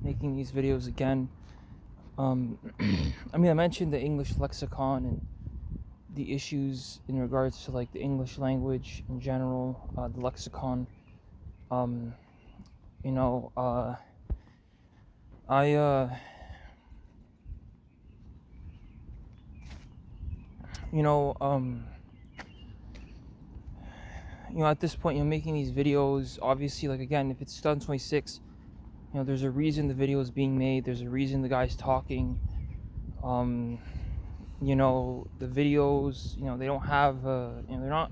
Making these videos again. I mentioned the English lexicon and the issues in regards to like the English language in general, the lexicon. Um, you know, I, you know, um, at this point, making these videos. Obviously, like again, if it's 2026, there's a reason the video is being made. There's a reason the guy's talking. The videos, they don't have, they're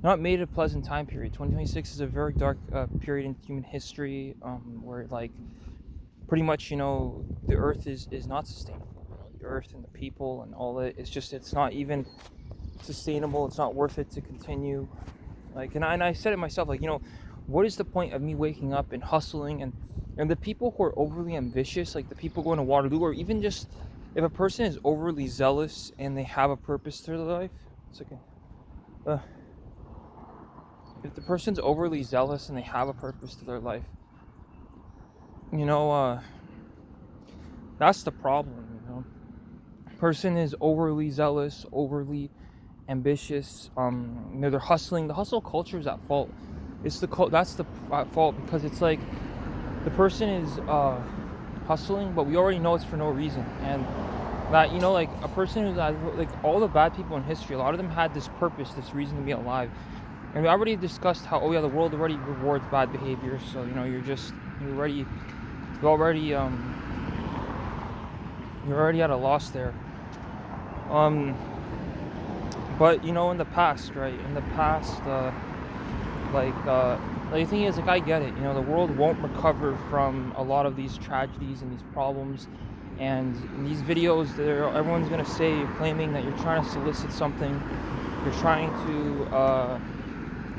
not made at a pleasant time period. 2026 is a very dark period in human history, where like pretty much, the earth is not sustainable. The earth and the people and all that, it's not even sustainable. It's not worth it to continue. Like, and I said it myself, like, what is the point of me waking up and hustling, and the people who are overly ambitious, like the people going to Waterloo, or even just if a person is overly zealous and they have a purpose to their life. It's okay. If the person's overly zealous and they have a purpose to their life, you know, that's the problem. Person is overly zealous, overly ambitious. They're hustling. The hustle culture is at fault. That's the fault, because it's like the person is hustling, but we already know it's for no reason. And that, like a person who's like all the bad people in history, a lot of them had this purpose, this reason to be alive. And we already discussed how, the world already rewards bad behavior. So you're already at a loss there. But in the past, right? In the past, the thing is, like, I get it. The world won't recover from a lot of these tragedies and these problems. And in these videos, everyone's gonna say you're claiming that you're trying to solicit something. You're trying to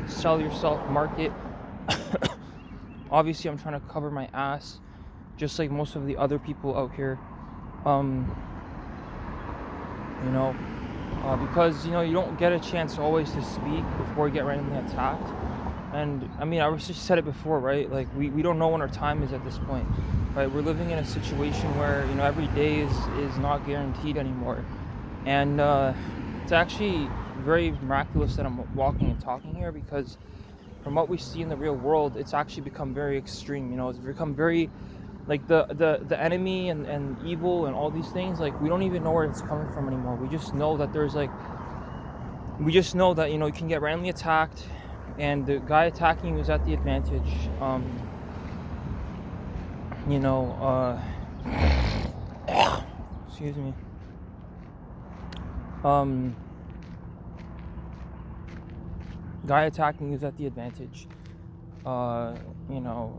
sell yourself, market. Obviously, I'm trying to cover my ass, just like most of the other people out here. Because you don't get a chance always to speak before you get randomly attacked. And I just said it before, right? Like we don't know when our time is at this point, right? We're living in a situation where every day is not guaranteed anymore. And it's actually very miraculous that I'm walking and talking here, because from what we see in the real world, it's actually become very extreme. It's become very, like, the enemy and evil and all these things, like, we don't even know where it's coming from anymore. We just know that you can get randomly attacked, and the guy attacking you is at the advantage. Excuse me. Guy attacking you is at the advantage.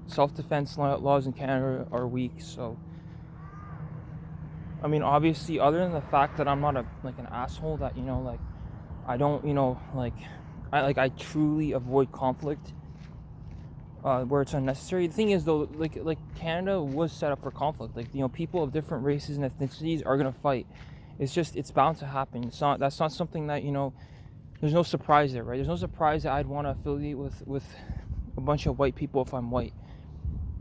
Self-defense laws in Canada are weak. So, obviously, other than the fact that I'm not an asshole, that I don't, I truly avoid conflict where it's unnecessary. The thing is, though, like Canada was set up for conflict. Like, people of different races and ethnicities are gonna fight. It's bound to happen. That's not something that there's no surprise there, right? There's no surprise that I'd want to affiliate with a bunch of white people if I'm white.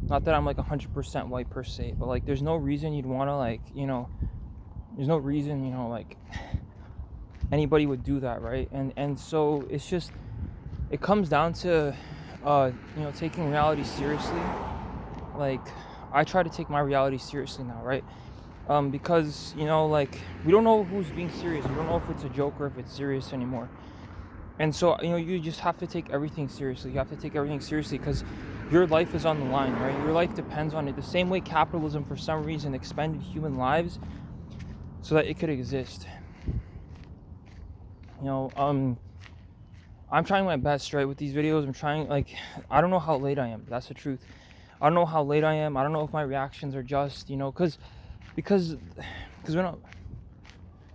Not that I'm like 100% white per se, but like there's no reason you'd want to there's no reason anybody would do that, right? And so it comes down to taking reality seriously. Like, I try to take my reality seriously now, right? Because we don't know who's being serious. We don't know if it's a joke or if it's serious anymore. And so you just have to take everything seriously. You have to take everything seriously, because your life is on the line, right? Your life depends on it. The same way capitalism, for some reason, expended human lives so that it could exist. I'm trying my best, right, with these videos. I'm trying, I don't know how late I am. That's the truth. I don't know how late I am. I don't know if my reactions are just, because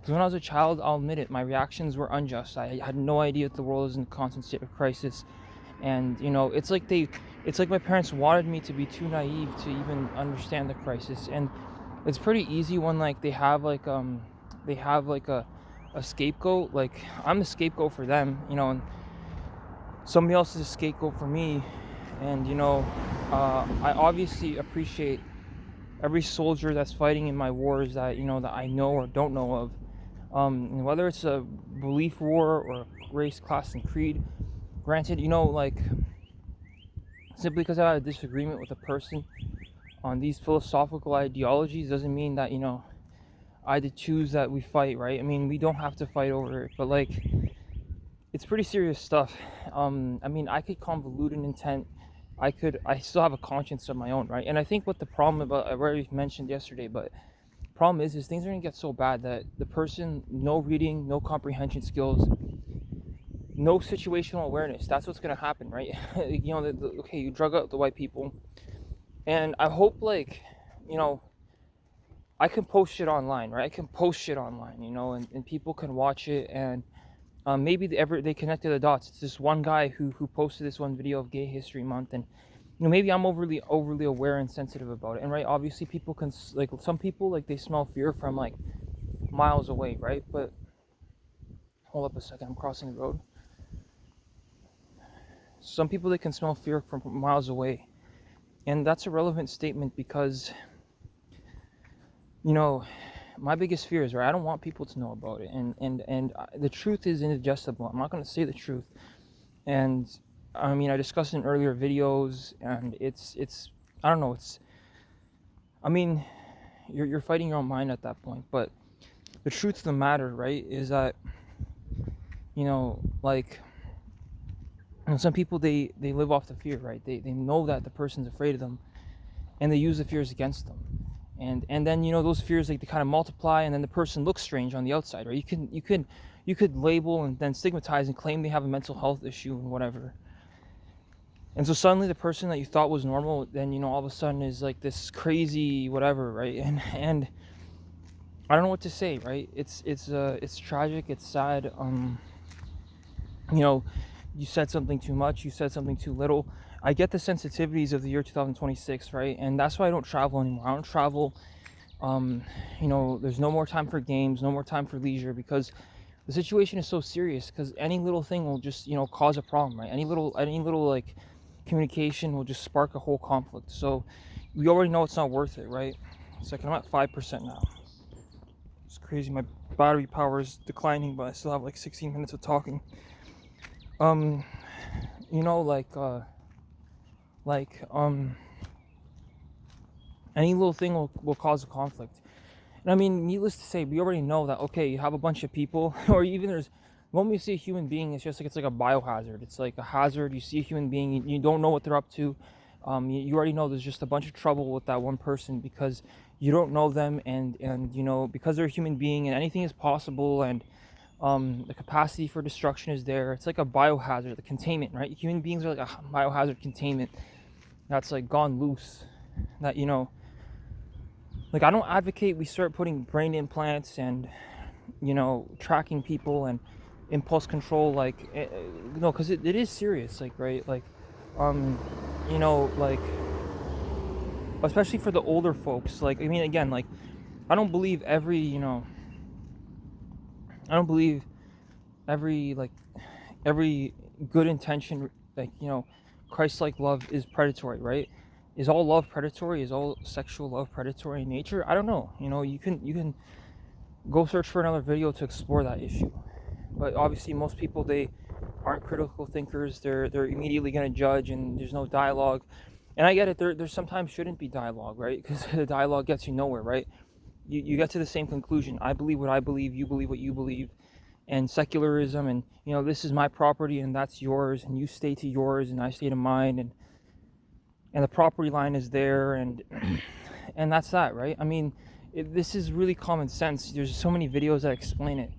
when I was a child, I'll admit it, my reactions were unjust. I had no idea that the world is in a constant state of crisis. And, it's like my parents wanted me to be too naive to even understand the crisis. And it's pretty easy when, they have a scapegoat. Like, I'm the scapegoat for them, and somebody else is a scapegoat for me. And I obviously appreciate every soldier that's fighting in my wars that that I know or don't know of. And whether it's a belief war or race, class, and creed. Granted, like simply because I had a disagreement with a person on these philosophical ideologies doesn't mean that I had to choose that we fight, right? I mean, we don't have to fight over it, but like it's pretty serious stuff. I mean, I could convolute an intent. I still have a conscience of my own, right? And I think what the problem about, I already mentioned yesterday, but problem is things are gonna get so bad that the person, no reading, no comprehension skills, no situational awareness. That's what's gonna happen, right? Okay, you drug out the white people, and I hope you know, I can post shit online, right? I can post shit online, and people can watch it, and maybe they connected the dots. It's this one guy who posted this one video of Gay History Month, and maybe I'm overly aware and sensitive about it. And right, obviously people can, like, some people, like, they smell fear from like miles away, right? But hold up a second, I'm crossing the road. Some people, they can smell fear from miles away, and that's a relevant statement because my biggest fear is, right, I don't want people to know about it, and the truth is indigestible. I'm not going to say the truth. And I mean, I discussed in earlier videos, and it's I don't know, I mean, you're fighting your own mind at that point. But the truth of the matter, right, is that like, some people, they live off the fear, right? They know that the person's afraid of them, and they use the fears against them. And then those fears, like, they kind of multiply, and then the person looks strange on the outside, right? You could label and then stigmatize and claim they have a mental health issue and whatever. And so suddenly the person that you thought was normal, then all of a sudden is like this crazy whatever, right? And I don't know what to say, right? It's tragic, it's sad. You said something too much, you said something too little. I get the sensitivities of the year 2026, right? And that's why I don't travel anymore. I don't travel. There's no more time for games, no more time for leisure, because the situation is so serious. Because any little thing will just cause a problem, right? Any little like communication will just spark a whole conflict. So we already know it's not worth it, right? It's like I'm at 5% now. It's crazy. My battery power is declining, but I still have like 16 minutes of talking. Any little thing will cause a conflict. And I mean, needless to say, we already know that, okay, you have a bunch of people, or even the moment you see a human being, it's just like, it's like a biohazard. It's like a hazard. You see a human being, you don't know what they're up to. You already know there's just a bunch of trouble with that one person because you don't know them, and because they're a human being, and anything is possible, and the capacity for destruction is there. It's like a biohazard, the containment, right? Human beings are like a biohazard containment that's like gone loose. That like, I don't advocate we start putting brain implants and tracking people and impulse control, like, no, because it is serious, like, right, like, like, especially for the older folks. Like, I mean, again, like, I don't believe every like every good intention, like, Christ-like love is predatory, right? Is all love predatory? Is all sexual love predatory in nature? I don't know. You can go search for another video to explore that issue. But obviously, most people, they aren't critical thinkers. They're immediately going to judge, and there's no dialogue. And I get it. There sometimes shouldn't be dialogue, right? Because the dialogue gets you nowhere, right? You get to the same conclusion. I believe what I believe. You believe what you believe. And secularism, and this is my property and that's yours, and you stay to yours and I stay to mine, and the property line is there, and and that's that, right? I mean, this is really common sense. There's so many videos that explain it.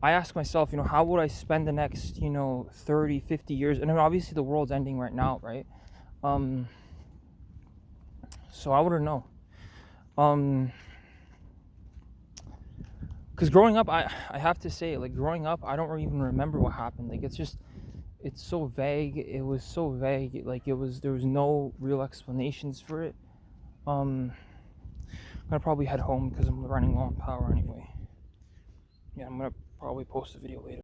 I ask myself, how would I spend the next 30, 50 years? And I mean, obviously the world's ending right now, right? So I wouldn't know. Because growing up, I have to say, like, growing up, I don't even remember what happened. Like, it's so vague. It was so vague. Like, there was no real explanations for it. I'm gonna probably head home because I'm running low on power anyway. Yeah, I'm gonna probably post a video later.